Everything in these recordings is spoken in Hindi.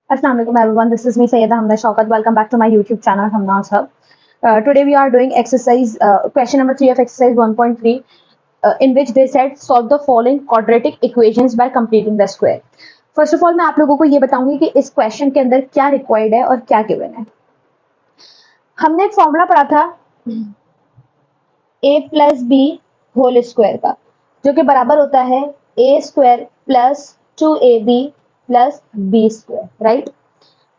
Assalamu alaikum everyone. This is me Sayyida Hamda Shaukat. Welcome back to my YouTube channel Hamna's Hub. Today we are doing exercise question number 3 of exercise 1.3 in which they said solve the following quadratic equations by completing the square. First of all मैं आप लोगों को ये बताऊंगी कि इस क्वेश्चन के अंदर क्या रिक्वायर्ड है और क्या गिवन है. हमने एक फॉर्मूला पढ़ा था a plus b whole square का, जो कि बराबर होता है a square plus 2ab plus b square, right.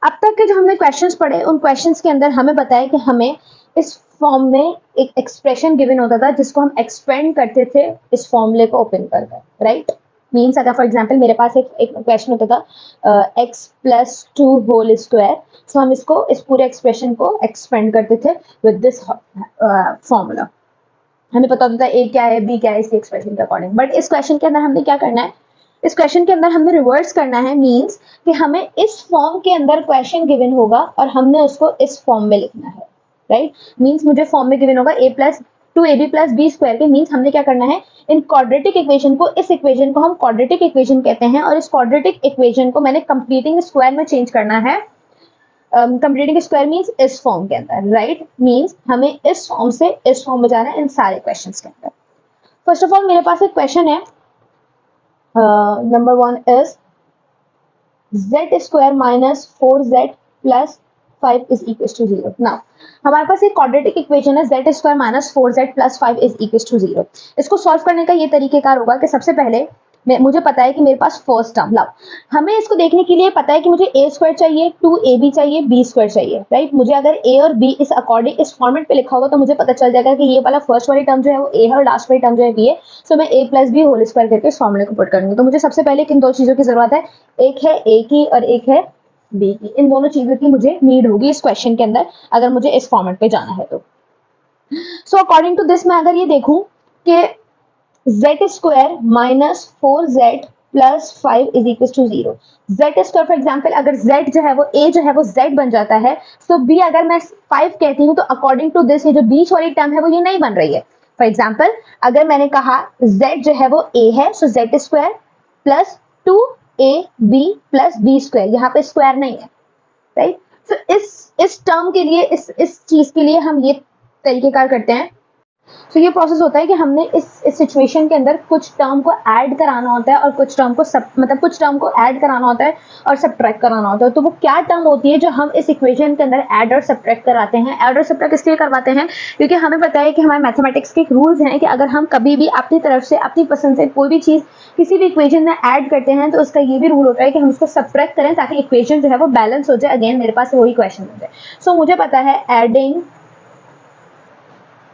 अब तक के जो हमने क्वेश्चंस पढ़े उन क्वेश्चंस के अंदर हमें बताया कि हमें इस फॉर्म में एक एक्सप्रेशन गिवन होता था जिसको हम एक्सपेंड करते थे इस फॉर्मूले को ओपन करकर, राइट. मीन्स अगर फॉर एग्जांपल मेरे पास एक क्वेश्चन होता था x plus 2 whole square, so हम इसको इस पूरे एक्सप्रेशन को एक्सपेंड करते थे विद दिस फॉर्मूला. हमें पता होता था ए क्या है बी क्या है इसी एक्सप्रेशन के अकॉर्डिंग. बट इस क्वेश्चन के अंदर हमने क्या करना है, इस क्वेश्चन के अंदर हमने रिवर्स करना है. मींस कि हमें इस फॉर्म के अंदर क्वेश्चन गिवन होगा और हमने उसको इस फॉर्म में लिखना है, राइट. मींस मुझे फॉर्म में गिवन होगा a plus 2ab plus b square के. मींस हमने क्या करना है, इन क्वाड्रेटिक इक्वेशन को, इस इक्वेशन को हम क्वाड्रेटिक इक्वेशन कहते हैं और इस क्वाड्रेटिक इक्वेशन को मैंने कंप्लीटिंग स्क्वायर में चेंज करना है. कंप्लीटिंग स्क्वायर मींस इस फॉर्म के अंदर, राइट. मींस हमें इस फॉर्म से इस फॉर्म में जाना है इन सारे क्वेश्चंस के अंदर. फर्स्ट ऑफ ऑल मेरे पास एक क्वेश्चन है. Number 1 is z square minus 4z plus 5 is equals to 0. Now हमारे पास एक क्वाड्रेटिक इक्वेशन है z square minus 4z plus 5 is equals to 0. इसको सॉल्व करने का ये तरीकेकार होगा कि सबसे पहले मुझे पता है कि मेरे पास फर्स्ट टर्म, लाओ हमें इसको देखने के लिए पता है कि मुझे a स्क्वायर चाहिए, 2ab चाहिए, b स्क्वायर चाहिए, राइट. मुझे अगर a और b इस अकॉर्डिंग इस फॉर्मेट पे लिखा होगा तो मुझे पता चल जाएगा कि ये वाला फर्स्ट वाली टर्म जो है वो a है और लास्ट वाली टर्म जो है b है. सो मैं a plus b whole square करके इस फॉर्मूले को पुट करूंगी. तो मुझे सबसे पहले किन दो चीजों की जरूरत है, एक है a की और एक है b की. इन दोनों चीजों की मुझे नीड होगी इस क्वेश्चन के अंदर अगर मुझे इस फॉर्मेट पे जाना है तो. सो अकॉर्डिंग टू दिस मैं अगर ये देखूं कि z square minus 4z plus 5 is equal to 0. z square for example अगर z जो है वो a जो है वो z बन जाता है, तो b अगर मैं 5 कहती हूँ तो अकॉर्डिंग टू दिस ये जो बीच वाली टर्म है वो ये नहीं बन रही है. फॉर एग्जाम्पल अगर मैंने कहा z जो है वो a है, सो z square plus 2ab plus b square, यहाँ पे स्क्वायर नहीं है, राइट. तो इस टर्म के लिए इस चीज के लिए हम ये तरीकेकार करते हैं. तो ये प्रोसेस होता है कि हमने इस सिचुएशन के अंदर कुछ टर्म को ऐड कराना होता है और कुछ टर्म को कुछ टर्म को ऐड कराना होता है और सब्ट्रैक्ट कराना होता है. तो वो क्या टर्म होती है जो हम इस इक्वेशन के अंदर ऐड और सब्ट्रैक्ट कराते हैं. ऐड और सब्ट्रैक्ट इसलिए करवाते हैं क्योंकि हमें पता है कि हमारे मैथमेटिक्स के रूल्स हैं कि अगर हम कभी भी अपनी तरफ से अपनी पसंद से कोई भी चीज किसी भी इक्वेशन में ऐड करते हैं तो उसका ये भी रूल होता है कि हम उसको सब्ट्रैक्ट करें ताकि इक्वेशन जो है वो बैलेंस हो जाए. अगेन मेरे पास वही क्वेश्चन हो जाए. सो मुझे पता है adding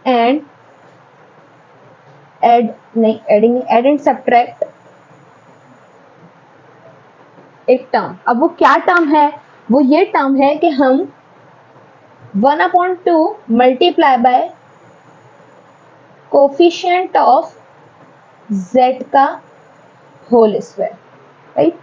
and add and subtract एक टर्म. अब वो क्या टर्म है, वो ये टर्म है कि हम 1/2 multiply by coefficient of z का whole square, right.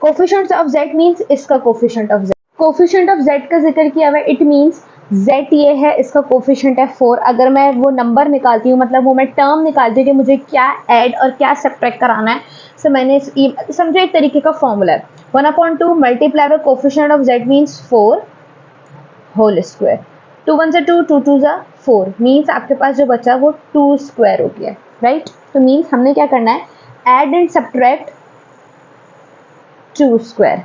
Coefficient of z means इसका coefficient of z. Coefficient of z का जिक्र किया हुआ है. इट मींस z ये है, इसका कोफिशिएंट है 4. अगर मैं वो नंबर निकालती हूँ, मतलब वो मैं टर्म निकालती हूँ कि मुझे क्या ऐड और क्या सब्ट्रैक्ट कराना है. सो मैंने समझो एक तरीके का फॉर्मूला है 1/2 multiply by coefficient of z means 4 whole square. 2 1 2 2 2 4 means आपके पास जो बचा वो 2 स्क्वायर हो गया, राइट. तो मींस हमने क्या करना है, ऐड एंड सब्ट्रैक्ट 2 स्क्वायर.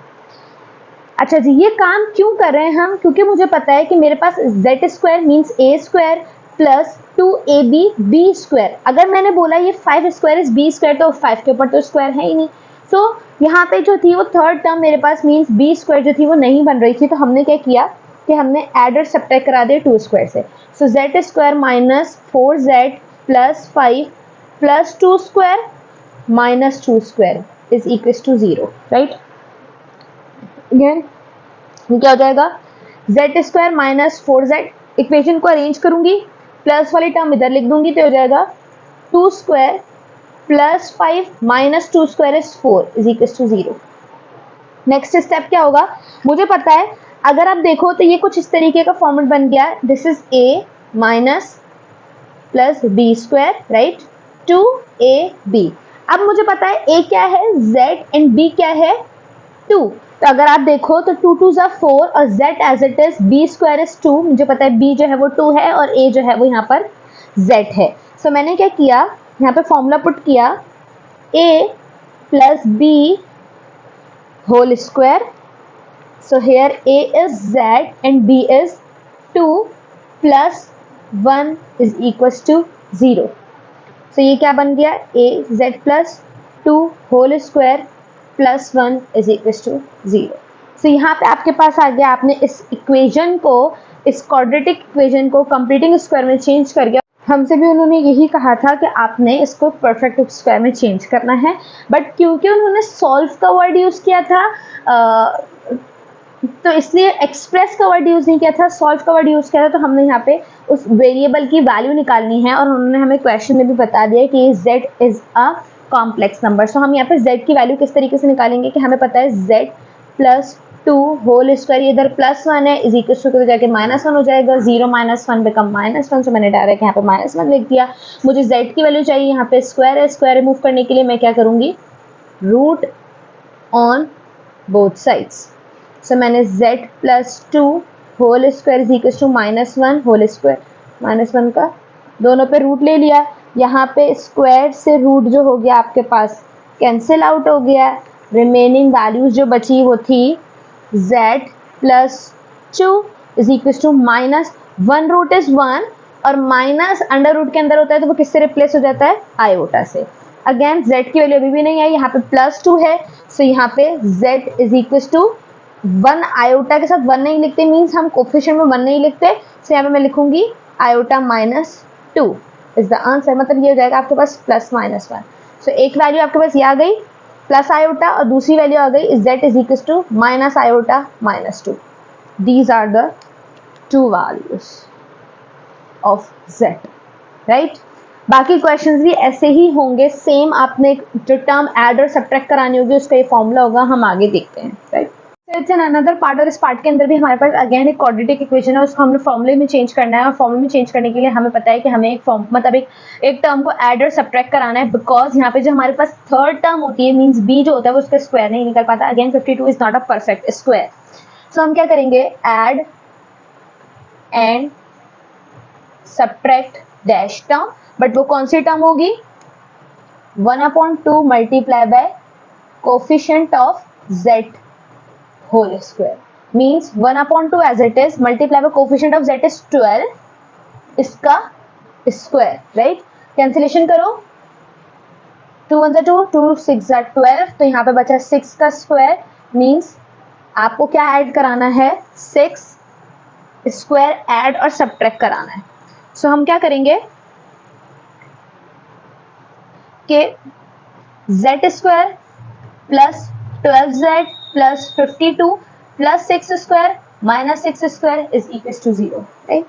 अच्छा जी, ये काम क्यों कर रहे हैं हम, क्योंकि मुझे पता है कि मेरे पास z square means a square plus 2ab b square. अगर मैंने बोला ये 5 स्क्वायर इज b स्क्वायर तो 5 के ऊपर तो स्क्वायर है ही नहीं. सो यहाँ पे जो थी वो थर्ड टर्म मेरे पास मींस b स्क्वायर जो थी वो नहीं बन रही थी. तो हमने क्या किया कि हमने एड और सब्ट्रैक्ट करा दिया 2 स्क्वायर से. So z square minus 4z plus 5 plus 2 square minus 2 square is equal to 0, right. Again क्या हो जाएगा, z square minus 4z. Equation को अरेंज करूंगी, प्लस वाली टर्म इधर लिख दूंगी तो हो जाएगा 2 square plus 5 minus 2 square is 4 is equal to 0. Next step क्या होगा, मुझे पता है अगर आप देखो तो ये कुछ इस तरीके का फॉर्मेट बन गया. This is a minus plus b square, right, 2ab. अब मुझे पता है a क्या है z एंड b क्या है 2। तो अगर आप देखो तो 2 2 ज़ा 4 और z as it is b square is 2, मुझे पता है b जो है वो 2 है और a जो है वो यहाँ पर z है। सो मैंने क्या किया, यहाँ पे फॉर्मूला पुट किया a plus b whole square. So here a is z and b is 2 plus 1 is equals to 0। So ये क्या बन गया, a z plus 2 whole square plus 1 is equals to 0। So यहाँ पे आपके पास आ गया, आपने इस इक्वेशन को, इस क्वाड्रेटिक इक्वेशन को कंप्लीटिंग स्क्वायर में चेंज कर गया। हमसे भी उन्होंने यही कहा था कि आपने इसको परफेक्ट स्क्वायर में चेंज करना है, बट क्योंकि उन्होंने सॉल्व का वर्ड यूज़ किया था तो इसलिए एक्सप्रेस का वर्ड यूज़ नहीं किया था, सॉल्व का वर्ड यूज़ किया था। तो हमने यहाँ पे उस वेरिएबल की वैल्यू निकालनी है और उन्होंने हमें क्वेश्चन में भी बता दिया कि z is a complex number. So हम यहाँ पे z की वैल्यू किस तरीके से निकालेंगे कि हमें पता है z प्लस 2 होल स्क्वायर, इधर प्लस 1 है, इज इक्वल टू जाके -1 हो जाएगा, 0 माइनस 1 बिकम -1। सो मैंने डायरेक्ट यहाँ पे -1 लिख दिया। मुझे z की वैल्यू चाहिए, यहाँ पे स्क्वायर है, स्क्वायर रिमूव करने के लिए मैं क्या करूँगी, root on both sides. So मैंने z plus 2 whole square is equal to -1 whole square, -1 का दोनों पे रूट ले लिया। यहाँ पे स्क्वायर से रूट जो हो गया आपके पास कैंसिल आउट हो गया। रिमेनिंग वैल्यूज जो बची वो थी z plus 2 is equal to -1 root is 1 और माइनस अंडर रूट के अंदर होता है तो वो किससे रिप्लेस हो जाता है, आयोटा से। अगेन z की वैल्यू अभी भी नहीं आई, यहाँ पे प्लस 2 है। सो यहाँ पे z is equal to 1 iota के साथ 1 नहीं लिखते, मीन्स हम कोफिशिएंट में 1 नहीं लिखते। सो यहाँ पे मैं लिखूंगी आयोटा -2 इज द आंसर। मतलब ये हो जाएगा आपके पास +-1। सो एक वैल्यू आपके पास ये आ गई प्लस आयोटा और दूसरी वैल्यू आ गई z is equal to minus iota -2। These are the two values of z, right. बाकी क्वेश्चंस भी ऐसे ही होंगे सेम। आपने जो टर्म ऐड और सब्ट्रैक्ट करानी होगी उसका ये फॉर्मूला होगा, हम आगे देखते हैं, right. It's an another part, और इस पार्ट के अंदर भी हमारे पास अगेन एक क्वाड्रेटिक इक्वेशन है, उसको हमने फॉर्मूले में चेंज करना है। और फॉर्मूले में चेंज करने के लिए हमें पता है कि हमें एक टर्म को ऐड और सब्ट्रैक्ट कराना है, बिकॉज यहाँ पे जो हमारे पास थर्ड टर्म होती है मीन्स b जो होता है वो उसका स्क्वायर नहीं निकल पाता। Again 52 is not a perfect square. So हम क्या करेंगे, add and subtract dash term, but वो कौन सी टर्म होगी, 1/2 multiply by coefficient of z whole square, means 1/2 as it is multiply by coefficient of z is 12, इसका स्क्वायर, राइट। कैंसिलेशन करो, 2 1 2, 2 6 12, तो यहाँ पे बचा 6 का स्क्वायर, मीन्स आपको क्या ऐड कराना है, 6 स्क्वायर ऐड और सब्ट्रैक्ट कराना है। सो हम क्या करेंगे कि z square plus 12z plus 52 plus 6 square minus 6 square is equal to 0, right.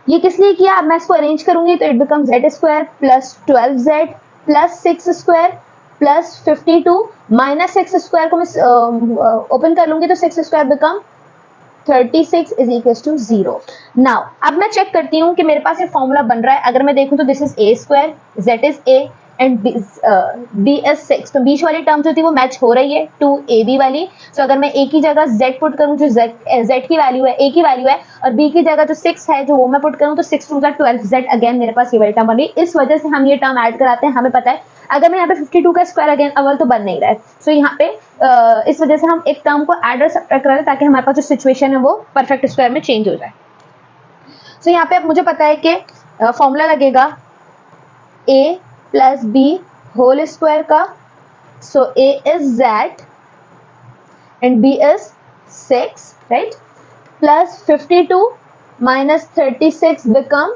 ये किस लिए किया, अब मैं इसको अरेंज करूंगी तो it become z square plus 12z plus 6 square plus 52 minus 6 square को मैं ओपन कर लूंगी तो 6 square become 36 is equal to 0। Now अब मैं चेक करती हूँ कि मेरे पास ये फॉर्मूला बन रहा है। अगर मैं देखूँ तो this is a square, z is a and b is 6, तो बीच वाली टर्म जो थी वो मैच हो रही है 2ab वाली। सो अगर मैं a की जगह z पुट करूँ जो z की वैल्यू है, a की वैल्यू है, और b की जगह जो 6 है जो वो मैं पुट करूँ तो 6 2 12, z अगेन मेरे पास ये वाली टर्म बन रही है। इस वजह से हम ये टर्म ऐड कराते हैं। हमें पता है अगर मैं यहाँ पे 52 का स्क्वायर अगेन अव्वल तो बन नहीं रहा है, सो यहाँ पे इस वजह से हम एक टर्म को ऐड और सब्ट्रैक्ट करा रहे हैं ताकि हमारे पास जो सिचुएशन है वो परफेक्ट स्क्वायर में चेंज हो जाए। सो यहाँ पे अब मुझे पता है कि फॉर्मूला लगेगा a plus b whole square का। So a is z and b is 6, right, plus 52 minus 36 become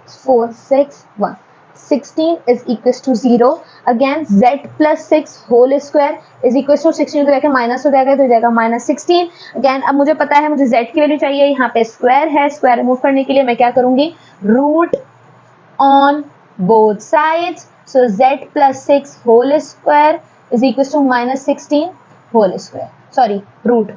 4 6 1, 16 is equals to 0. Again z plus 6 whole square is equals to 16 तो जाके माइनस हो जाएगा तो जाएगा -16। अगेन अब मुझे पता है मुझे z की वैल्यू चाहिए, यहाँ पे स्क्वायर है, स्क्वायर रिमूव करने के लिए मैं क्या करूंगी, root on both sides. So z plus 6 whole square is equals to -16 whole square, sorry root,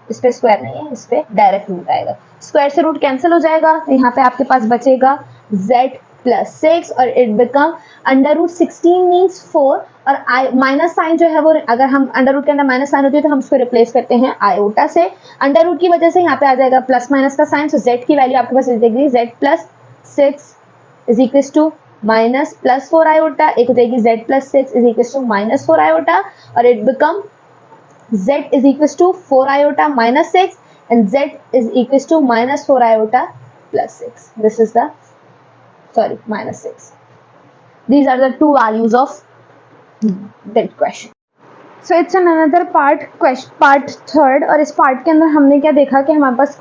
इस पे स्क्वायर नहीं है, इस पे डायरेक्ट रूट आएगा। स्क्वायर से रूट कैंसिल हो जाएगा तो यहाँ पे आपके पास बचेगा z प्लस 6 और it become under root 16 means 4 और आई माइनस साइन जो है वो अगर हम अंडर रूट के अंदर माइनस साइन होती है तो हम उसको रिप्लेस करते हैं आयोटा से। अंडर रूट की वजह से यहाँ पे आ जाएगा प्लस माइनस का साइन, सो जेड की वैल्यू आपके पास देगी z plus 6 is equal to minus plus 4 iota, एक हो जाएगी z plus 6 is equal to minus 4 iota और it become z is equals to 4 iota minus 6 and z is equals to minus 4 iota plus 6. This is the, sorry, minus 6. These are the two values of that question. So it's another part, question part third, और इस पार्ट के अंदर हमने क्या देखा कि हमारे पास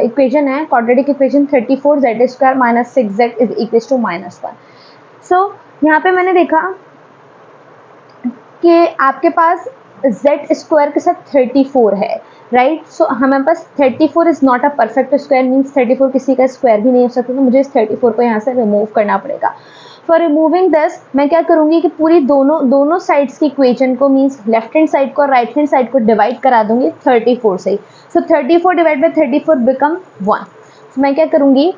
इक्वेशन है quadratic equation 34z square minus 6z is equal to minus 1. So यहाँ पे मैंने देखा कि आपके पास z स्क्वायर के साथ 34 है, राइट. सो हमारे पास 34 is not a perfect square, means 34 किसी का स्क्वायर भी नहीं हो सकता, तो मुझे इस 34 को यहाँ से रिमूव करना पड़ेगा. फॉर रिमूविंग दिस मैं क्या करूँगी कि पूरी दोनों साइड्स की इक्वेशन को, मीन्स लेफ्ट हैंड साइड को और राइट हैंड साइड को डिवाइड करा दूंगी 34 से ही. So 34 divide by 34 become 1. so मैं क्या करूँगी,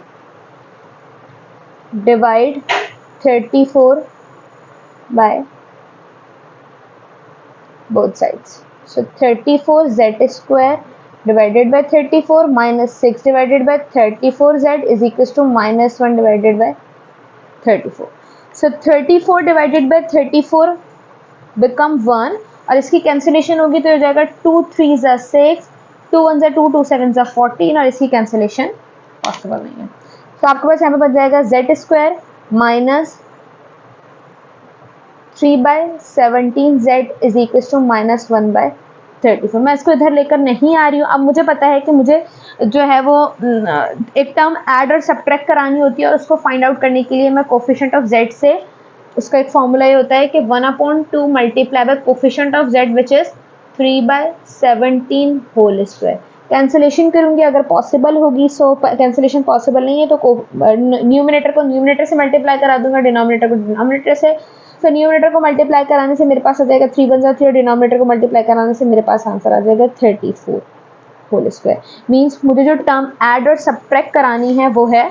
divide 34 by both sides. So 34z square divided by 34 minus 6 divided by 34z is equals to minus 1 divided by 34. So 34 divided by 34 become 1 और इसकी कैंसिलेशन होगी तो हो जाएगा 2 3 ज़ा 6, 2 1 ज़ा 2, 2 7 ज़ा 14 और इसकी कैंसिलेशन पॉसिबल नहीं है. तो आपके पास यहाँ पे बच जाएगा z square minus 3 by 17z is equal to minus 1 by 34. मैं इसको इधर लेकर नहीं आ रही हूँ. अब मुझे पता है कि मुझे जो है वो एक टर्म ऐड और सब्ट्रैक्ट करानी होती है और उसको फाइंड आउट करने के लिए मैं कोफिशिएंट ऑफ z से, उसका एक फॉर्मूला ये होता है कि 1/2 multiply by coefficient of z which is 3 by 17 whole square. Cancellation करूंगी अगर पॉसिबल होगी. सो कैंसिलेशन पॉसिबल नहीं है तो न्यूमिनेटर को न्यूमिनेटर से मल्टीप्लाई करा दूंगा, डिनोमिनेटर को डिनोमिनेटर से. तो न्यूमिनेटर को मल्टीप्लाई कराने से मेरे पास आ जाएगा 3 1 ज़ा 3 और डिनोमिनेटर को मल्टीप्लाई कराने से मेरे पास आंसर आ जाएगा 34 होल स्क्वायर. मीन्स मुझे जो टर्म ऐड और सब्ट्रैक्ट करानी है वो है,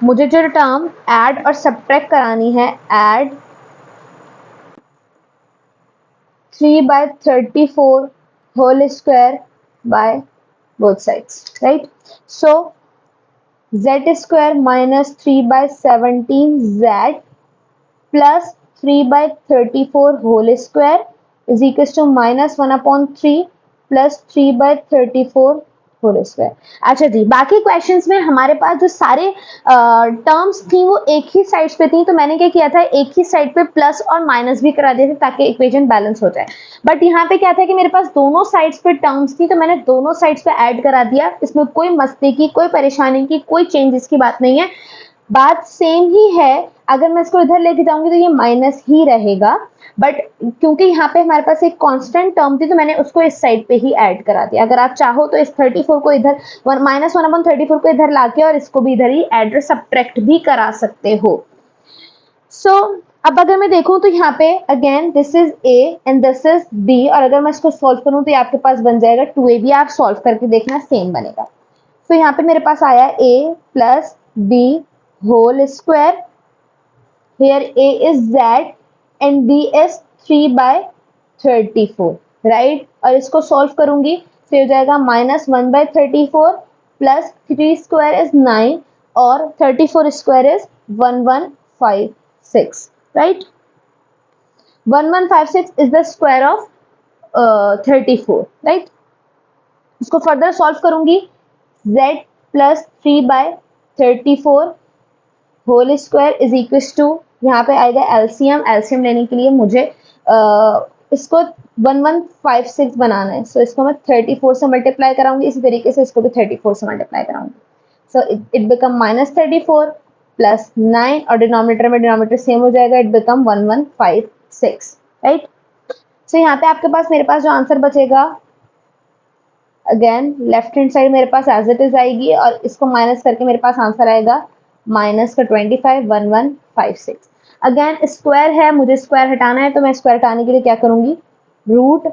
मुझे जो टर्म ऐड और सब्ट्रैक्ट करानी है, add 3 by 34 whole square by both sides, right. So z square minus 3 by 17z plus 3 by 34 whole square is equal to minus 1/3 plus 3 by 34 whole square. अच्छा जी, बाकी क्वेश्चंस में हमारे पास जो सारे टर्म्स थी वो एक ही साइड पे थी, तो मैंने क्या किया था, एक ही साइड पे प्लस और माइनस भी करा दिए थे ताकि इक्वेशन बैलेंस हो जाए. बट यहाँ पे क्या था कि मेरे पास दोनों साइड्स पे टर्म्स थी तो मैंने दोनों साइड्स पे ऐड करा दिया. इसमें कोई मस्ती की, कोई परेशानी की, कोई चेंजेस की बात नहीं है. बात सेम ही है. अगर मैं इसको इधर लेके जाऊंगी तो ये माइनस ही रहेगा, बट क्योंकि यहाँ पे हमारे पास एक कांस्टेंट टर्म थी तो मैंने उसको इस साइड पे ही ऐड करा दिया. अगर आप चाहो तो इस 34 को इधर माइनस 1/34 को इधर लाके और इसको भी इधर ही ऐड और सब्ट्रैक्ट भी करा सकते हो. सो अब अगर मैं देखूं तो यहाँ पे again this is a and this is b और अगर मैं इसको सॉल्व करूं तो ये आपके पास बन जाएगा 2ab. आप सॉल्व करके देखना सेम बनेगा. तो यहाँ पे मेरे पास आया a plus b whole square. Here a is z and b is 3 by 34, right. और इसको सॉल्व करूंगी तो हो जाएगा minus 1 by 34 plus 3 square is 9 और 34 square is 1156, right. 1156 is the square of 34, right. इसको फर्दर सॉल्व करूंगी. z plus 3 by 34 whole square is equal to, यहाँ पे आएगा एलसीएम. एलसीएम लेने के लिए मुझे इसको 1156 बनाना है. सो इसको मैं 34 से मल्टीप्लाई कराऊंगी, इसी तरीके से इसको भी 34 से मल्टीप्लाई कराऊंगी. So it become minus 34 plus 9 और डिनोमिनेटर में डिनोमिनेटर सेम हो जाएगा, इट बिकम 1156, राइट. सो यहाँ पे आपके पास मेरे पास जो आंसर बचेगा, अगेन लेफ्ट हैंड साइड मेरे पास एज इट इज आएगी और इसको माइनस करके मेरे पास आंसर आएगा माइनस का 25 1156. अगेन स्क्वायर है, मुझे स्क्वायर हटाना है तो मैं स्क्वायर हटाने के लिए क्या करूंगी, root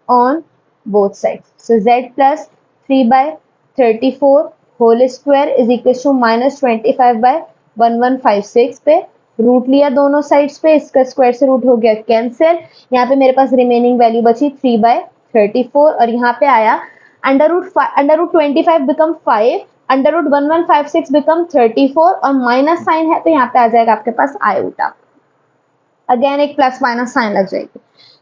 on both side. So z plus 3 by 34 whole square is equal to -25/1156 पे रूट लिया दोनों साइड्स पे, इसका स्क्वायर से रूट हो गया कैंसिल। यहाँ पे मेरे पास रिमेनिंग वैल्यू बची 3/34 और यहाँ पे आया under root 25 become 5, under root 1156 become 34 और माइनस साइन है तो यहाँ पे आ जाएगा आपके पास आयोटा, अगेन एक प्लस माइनस साइन लग जाएगी।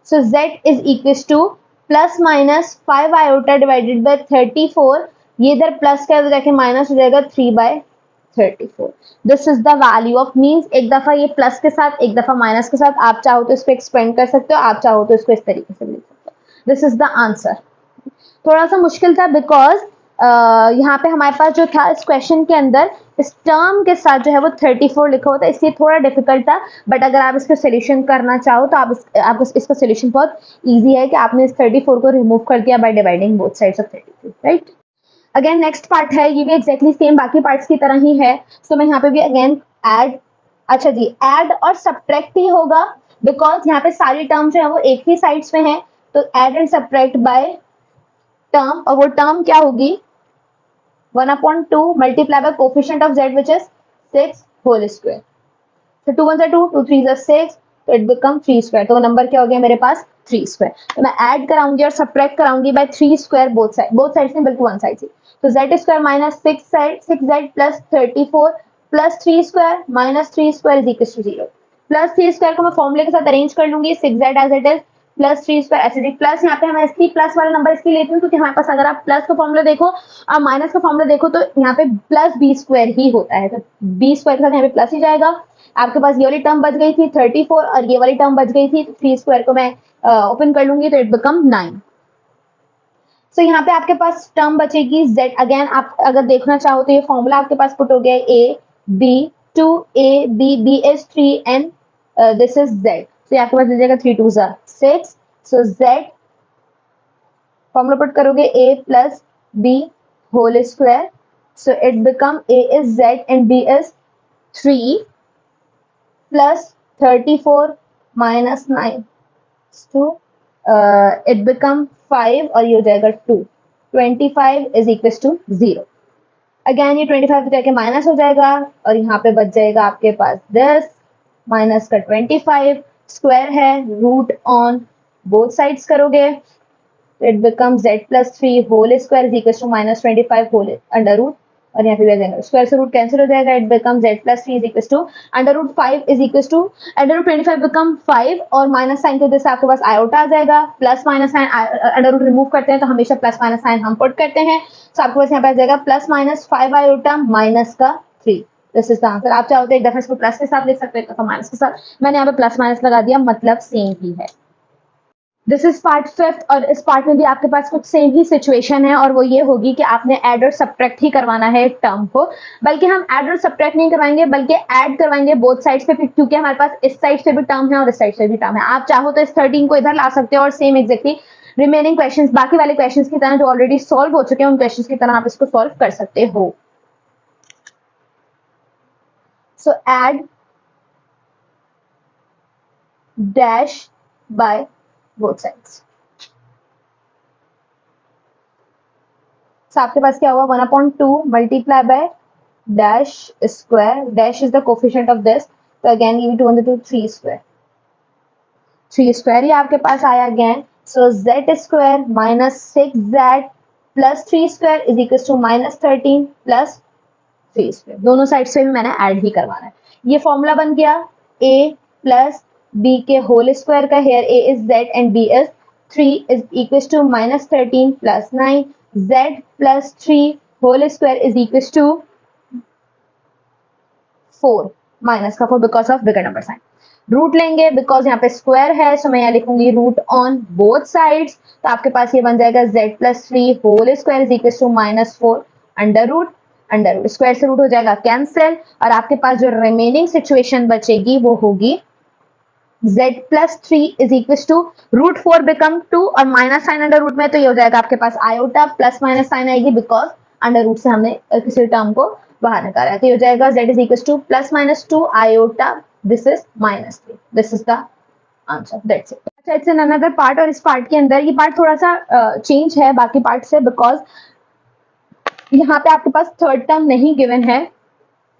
सो z is equal two plus minus 5 iota divided by 34, ये इधर प्लस का जाके माइनस हो जाएगा 3/34। This is the value of means, एक दफा ये प्लस के साथ एक दफा माइनस के साथ, आप चाहो तो इसको एक्सपेंड कर सकते हो, आप चाहो तो इसको इस तरीके से लिख सकते हो। This is the answer. थोड़ा सा मुश्किल था बिकॉज यहाँ पे हमारे पास जो था इस क्वेश्चन के अंदर इस टर्म के साथ जो है वो 34 लिखा होता है, इसलिए थोड़ा डिफिकल्ट था। बट अगर आप इसको सोल्यूशन करना चाहो तो आपको इसका सोल्यूशन बहुत इजी है कि आपने इस 34 को रिमूव कर दिया by dividing both sides of 33, right. Again next part है, ये भी एक्जैक्टली सेम बाकी पार्ट्स की तरह ही है। सो मैं यहाँ पे भी अगेन ऐड, अच्छा जी ऐड और सब्ट्रैक्ट ही होगा बिकॉज यहाँ पे सारी टर्म जो है वो एक ही साइड्स में है, तो add and subtract by term, और वो टर्म क्या होगी 1/2 multiply by coefficient of z which is 6 whole square. तो 2 1 2, 2 3 6, तो इट बिकम 3 स्क्वायर, तो वो नंबर क्या हो गया मेरे पास 3 स्क्वायर। तो मैं ऐड कराऊंगी और सब्ट्रैक्ट कराऊंगी बाय 3 स्क्वायर बोथ साइड से, बिल्कुल वन साइड से। तो z square minus 6z plus 34 plus 3 square minus 3 square is equal to 0। Plus 3 square को मैं फॉर्मूले के साथ अरेंज कर लूंगी, 6z as it is plus 3 square ऐसे प्लस, यहाँ पे मैं इसकी प्लस वाला नंबर इसलिए लेती हूँ क्योंकि हमारे पास अगर आप प्लस का फॉर्मूला देखो और माइनस का फॉर्मूला देखो तो यहाँ पे प्लस बी स्क्वायर ही होता है, तो बी स्क्वायर के साथ यहाँ पे प्लस ही जाएगा। आपके पास ये वाली टर्म बच गई थी 34 और ये वाली टर्म बच गई थी 3 स्क्वायर को मैं ओपन कर लूंगी तो इट बिकम 9। सो यहाँ पे आपके पास टर्म बचेगी z, अगेन आप अगर देखना चाहो तो ये फॉर्मूला आपके पास पुट हो गया a b 2a b is 3 and this is z, तो आपके पास दीजिएगा 3 2 6, सो z फॉर्मूला पुट करोगे a plus b whole square, so it become a is z and b is 3 plus 34 minus 9 to it become 5 और ये हो जाएगा 2, 25 इज इक्वल टू 0। अगेन ये 25 जाके माइनस हो जाएगा और यहाँ पे बच जाएगा आपके पास 10 माइनस का 25, स्क्वायर है रूट ऑन बोथ साइड्स करोगे, it become z plus 3 whole square is equal to minus 25 whole under root, और यहाँ पे भी जाएगा स्क्वायर से रूट कैंसिल हो जाएगा, it become z plus 3 is equal to under root 5 is equal to under root 25 become 5 और माइनस साइन की वजह से आपके पास आयोटा आ जाएगा, plus minus sign under root remove करते हैं तो हमेशा प्लस माइनस साइन हम पुट करते हैं, तो आपके पास यहाँ पे आ जाएगा प्लस माइनस 5 आयोटा माइनस का 3। This is the answer. आप चाहो तो एक दफा इसको प्लस के साथ लिख सकते हो, एक दफा माइनस के साथ, मैंने यहाँ पे प्लस माइनस लगा दिया, मतलब सेम ही है। दिस इज पार्ट 5th और इस पार्ट में भी आपके पास कुछ सेम ही सिचुएशन है और वो ये होगी कि आपने ऐड और सब्ट्रैक्ट ही करवाना है एक टर्म को, बल्कि हम ऐड और सब्ट्रैक्ट नहीं करवाएंगे बल्कि ऐड करवाएंगे बोथ साइड से, क्योंकि हमारे पास इस साइड से भी टर्म है और इस साइड से भी टर्म है। आप चाहो तो इस 13 को इधर ला सकते हो और सेम एग्जैक्टली रिमेनिंग क्वेश्चंस बाकी वाले क्वेश्चंस की तरह जो ऑलरेडी सॉल्व हो चुके हैं उन क्वेश्चंस की तरह आप इसको सॉल्व कर सकते हो। सो add dash by both sides, आपके पास क्या हुआ 1/2 multiply by dash square, dash is the coefficient of this, तो अगेन ये 2 2 3 स्क्वायर, 3 स्क्वायर ही आपके पास आया again, so z square minus 6z plus 3 square is equal to minus 13 plus 3 square, दोनों साइड से भी मैंने ऐड ही करवाना है। ये फॉर्मूला बन गया a प्लस b के होल स्क्वायर का, here a is z and b is 3 is equal to minus 13 plus 9, z plus 3 whole square is equal to 4 minus का 4 because of bigger number sign. Root लेंगे बिकॉज यहाँ पे स्क्वायर है, सो मैं यहाँ लिखूंगी रूट ऑन बोथ साइड्स, तो आपके पास ये बन जाएगा z plus 3 whole square is equal to minus 4 under root square से रूट हो जाएगा कैंसिल, और आपके पास जो रिमेनिंग सिचुएशन बचेगी वो होगी z plus 3 is equal to root 4 become 2 और माइनस साइन अंडर रूट में, तो ये हो जाएगा आपके पास आयोटा प्लस माइनस साइन आएगी बिकॉज अंडर रूट से हमने किसी टर्म को बाहर निकाला है, तो ये हो जाएगा z is equal two plus minus 2 iota, this is minus 3, this is the answer, that's it. अच्छा इट्स अनदर पार्ट, और इस पार्ट के अंदर ये पार्ट थोड़ा सा चेंज है बाकी पार्ट से बिकॉज यहाँ पे आपके पास थर्ड टर्म नहीं गिवन है,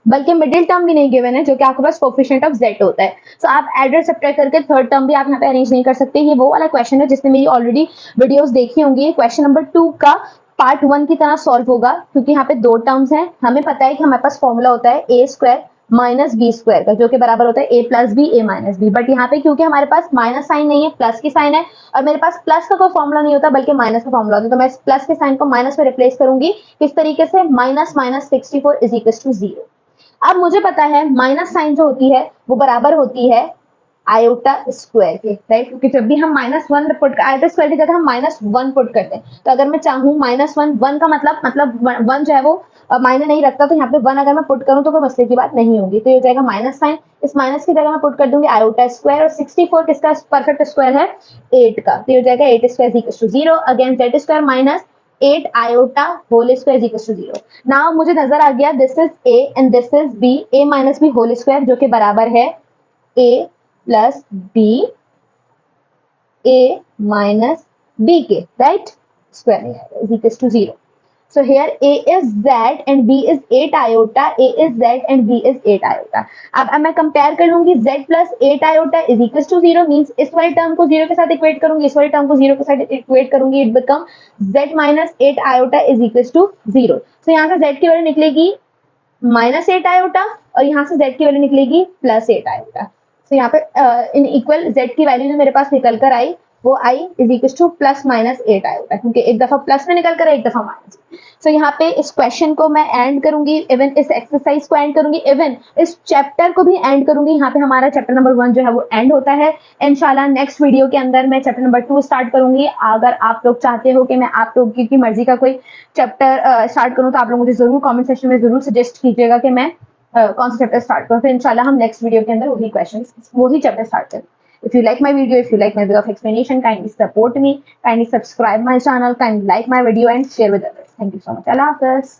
बल्कि मिडिल टर्म भी नहीं गिवन है, जो कि आपके पास कोफिशिएंट ऑफ z होता है। सो आप एड और सब्ट्रैक्ट करके थर्ड टर्म भी आप यहाँ पे अरेंज नहीं कर सकते। ये वो वाला क्वेश्चन है जिसने मेरी ऑलरेडी वीडियोस देखी होंगी। क्वेश्चन नंबर 2 का पार्ट 1 की तरह सॉल्व होगा, क्योंकि यहाँ पे दो टर्म्स हैं। हमें पता है कि हमारे पास फॉर्मूला होता है a square minus b square का, जो कि बराबर होता है a plus b, a minus b. But यहाँ पे क्योंकि हमारे पास माइनस साइन नहीं है, प्लस की साइन है, और मेरे पास प्लस का कोई फॉर्मूला नहीं होता बल्कि माइनस का फॉर्मूला होता है, तो मैं प्लस के साइन को माइनस में रिप्लेस करूंगी। किस तरीके से? Minus minus 64 is equal to 0। अब मुझे पता है माइनस साइन जो होती है वो बराबर होती है आयोटा स्क्वायर के, राइट? क्योंकि जब भी हम -1 पुट आयोटा स्क्वायर की जगह हम -1 पुट करते हैं, तो अगर मैं चाहूँ -1 का मतलब 1 जो है वो मायने नहीं रखता, तो यहाँ पे 1 अगर मैं पुट करूँ तो कोई मसले की बात नहीं होगी। तो ये हो जाएगा माइनस साइन, इस माइनस की जगह मैं पुट कर दूंगी आयोटा स्क्वायर, और 64 किसका परफेक्ट स्क्वायर है? 8 का। तो ये हो जाएगा 8 square equal to 0। Again z square minus 8 iota whole square equal to 0। Now मुझे नजर आ गया this is a and this is b, a minus b whole square, जो कि बराबर है a plus b, a minus b के, राइट? स्क्वायर नहीं आएगा, is equal to 0। So here a is z and b is 8 iota, a is z and b is 8 iota। अब मैं कंपेयर कर लूंगी z plus 8 iota is equals to 0, means इस वाले टर्म को 0 के साथ इक्वेट करूंगी, इस वाले टर्म को 0 के साथ इक्वेट करूंगी, it become z minus 8 iota is equals to 0। so यहाँ से z की वैल्यू निकलेगी -8 iota और यहाँ से z की वैल्यू निकलेगी +8 iota। तो यहाँ पे इन इक्वल z की वैल्यू जो मेरे पास निकल कर आई वो आई इज इक्वल टू +-8 आएगा, क्योंकि एक दफा प्लस में निकल कर एक दफा माइनस। सो यहाँ पे इस क्वेश्चन को मैं एंड करूंगी, इवन इस एक्सरसाइज को एंड करूंगी, इवन इस चैप्टर को भी एंड करूंगी। यहाँ पे हमारा चैप्टर नंबर 1 जो है वो एंड होता है। इंशाल्लाह नेक्स्ट वीडियो के अंदर मैं चैप्टर नंबर 2 स्टार्ट करूंगी। अगर आप लोग चाहते हो कि मैं आप लोग की मर्जी का कोई चैप्टर स्टार्ट करूँ, तो आप लोग मुझे जरूर कॉमेंट सेक्शन में जरूर सजेस्ट कीजिएगा कि मैं कौन सा चैप्टर स्टार्ट करूँ। फिर इंशाल्लाह हम नेक्स्ट वीडियो के अंदर वही क्वेश्चन वही चैप्टर स्टार्ट करें। If you like my video, if you like my way of explanation, kindly support me, kindly subscribe my channel, kindly like my video and share with others. Thank you so much. Allah Hafiz.